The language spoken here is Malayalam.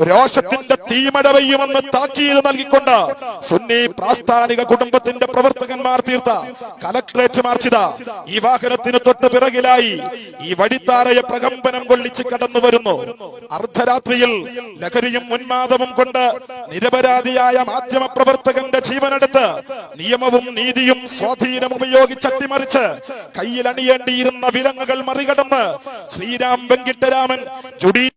രോഷത്തിന്റെ തീമഴ പെയ്യുമെന്ന് താക്കീത് നൽകിക്കൊണ്ട് സുന്നി പ്രാസ്ഥാനിക കുടുംബത്തിന്റെ പ്രവർത്തകന്മാർ തീർത്ത കലക്ട്രേറ്റ് മാർച്ചിത ഈ വാഹനത്തിന് തൊട്ട് പിറകിലായി ഈ വഴിത്താരയെ പ്രകമ്പനം കൊള്ളിച്ച് കടന്നു വരുന്നു. അർദ്ധരാത്രിയിൽ ലഹരിയും ഉന്മാദവും കൊണ്ട് നിരപരാധിയായ മാധ്യമ പ്രവർത്തകന്റെ ജീവനെടുത്ത് നിയമവും നീതിയും സ്വാധീനം ഉപയോഗിച്ച് അട്ടിമറിച്ച് കയ്യിലണിയേണ്ടിയിരുന്ന വിലങ്ങുകൾ മറികടന്ന് ശ്രീരാം വെങ്കിട്ടരാമൻ ജുഡീഷ്യൽ